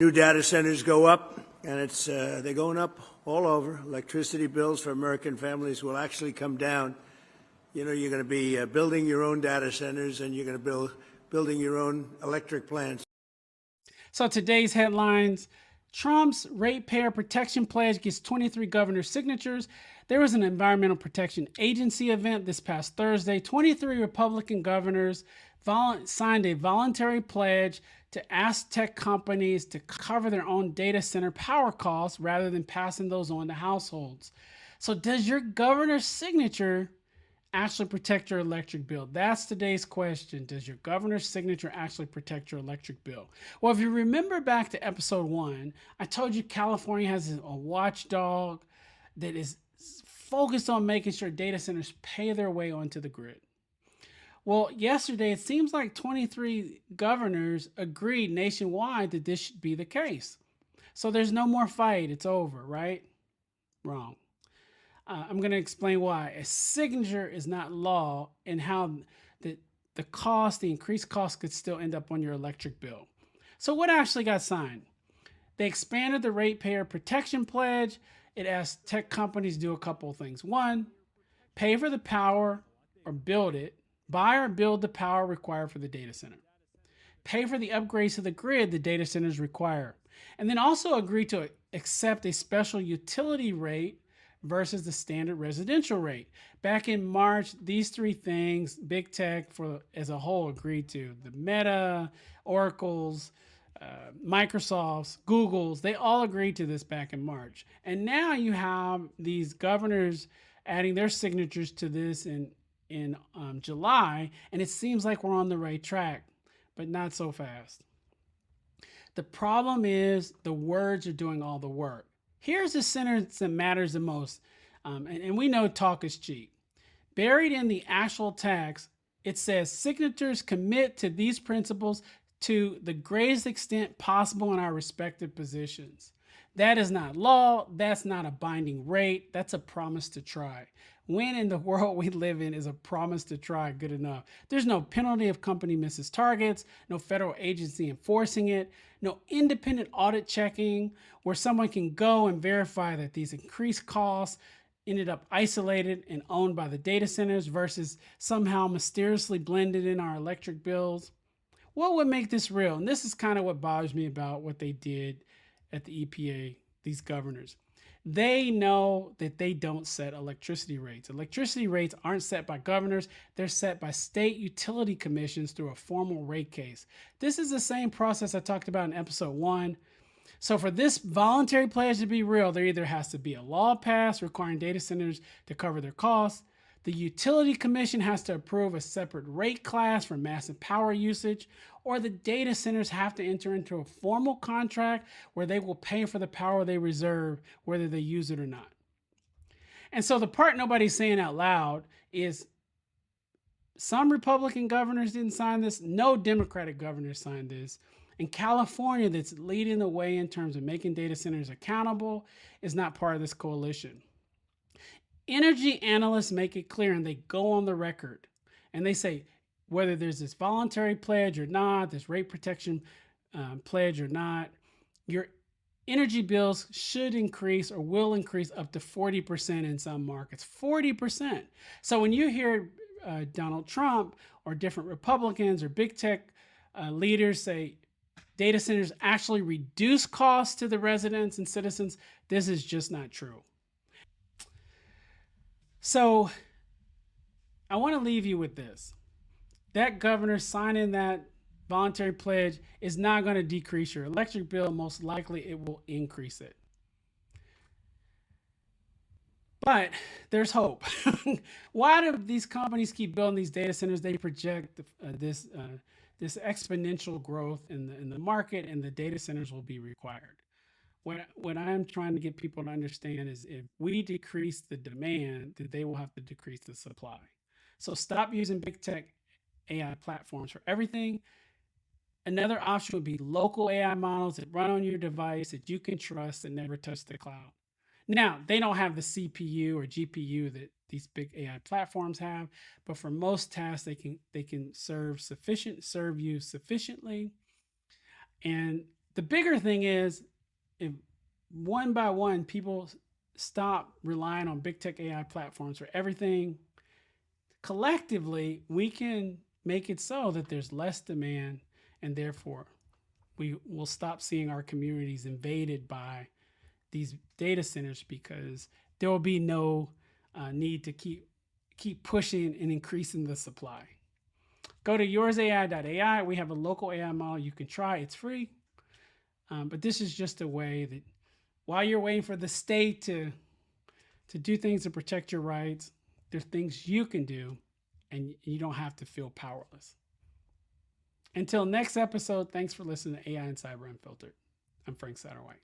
New data centers go up, and they're going up all over. Electricity bills for American families will actually come down. You know, you're going to be building your own data centers, and you're going to building your own electric plants. So today's headlines: Trump's ratepayer protection pledge gets 23 governors' signatures. There was an Environmental Protection Agency event this past Thursday. 23 Republican governors signed a voluntary pledge to ask tech companies to cover their own data center power costs rather than passing those on to households. So does your governor's signature actually protect your electric bill? That's today's question. Does your governor's signature actually protect your electric bill? Well, if you remember back to episode 1, I told you California has a watchdog that is focused on making sure data centers pay their way onto the grid. Well, yesterday, it seems like 23 governors agreed nationwide that this should be the case. So there's no more fight. It's over, right? Wrong. I'm going to explain why. A signature is not law, and how the increased cost could still end up on your electric bill. So what actually got signed? They expanded the ratepayer protection pledge. It asked tech companies to do a couple of things. One, pay for the power or build it. Buy or build the power required for the data center. Pay for the upgrades to the grid the data centers require. And then also agree to accept a special utility rate versus the standard residential rate. Back in March, these three things, big tech as a whole agreed to. The Meta, Oracles, Microsofts, Googles, they all agreed to this back in March. And now you have these governors adding their signatures to this in July, and it seems like we're on the right track, but not so fast. The problem is the words are doing all the work. Here's the sentence that matters the most, and we know talk is cheap. Buried in the actual text, it says signatures commit to these principles to the greatest extent possible in our respective positions. That is not law. That's not a binding rate. That's a promise to try. When in the world we live in is a promise to try good enough? There's no penalty if company misses targets, no federal agency enforcing it, no independent audit checking where someone can go and verify that these increased costs ended up isolated and owned by the data centers versus somehow mysteriously blended in our electric bills. What would make this real? And this is kind of what bothers me about what they did at the EPA, these governors. They know that they don't set electricity rates. Electricity rates aren't set by governors. They're set by state utility commissions through a formal rate case. This is the same process I talked about in episode 1. So for this voluntary pledge to be real, there either has to be a law passed requiring data centers to cover their costs. The Utility Commission has to approve a separate rate class for massive power usage, or the data centers have to enter into a formal contract where they will pay for the power they reserve, whether they use it or not. And so the part nobody's saying out loud is some Republican governors didn't sign this. No Democratic governors signed this. And California, that's leading the way in terms of making data centers accountable, is not part of this coalition. Energy analysts make it clear, and they go on the record and they say, whether there's this voluntary pledge or not, this rate protection pledge or not, your energy bills should increase or will increase up to 40% in some markets. 40%. So when you hear Donald Trump or different Republicans or big tech leaders say data centers actually reduce costs to the residents and citizens, this is just not true. So I want to leave you with this. That governor signing that voluntary pledge is not going to decrease your electric bill. Most likely it will increase it. But there's hope. Why do these companies keep building these data centers? They project this exponential growth in the market, and the data centers will be required. What I'm trying to get people to understand is if we decrease the demand, then they will have to decrease the supply. So stop using big tech AI platforms for everything. Another option would be local AI models that run on your device that you can trust and never touch the cloud. Now, they don't have the CPU or GPU that these big AI platforms have, but for most tasks, they can serve you sufficiently. And The bigger thing is, if one by one people stop relying on big tech AI platforms for everything, collectively we can make it so that there's less demand, and therefore we will stop seeing our communities invaded by these data centers, because there will be no need to keep pushing and increasing the supply. Go to yoursai.ai. We have a local AI model you can try. It's free. But this is just a way that while you're waiting for the state to do things to protect your rights, there's things you can do, and you don't have to feel powerless. Until next episode, thanks for listening to AI and Cyber Unfiltered. I'm Frank Satterwhite.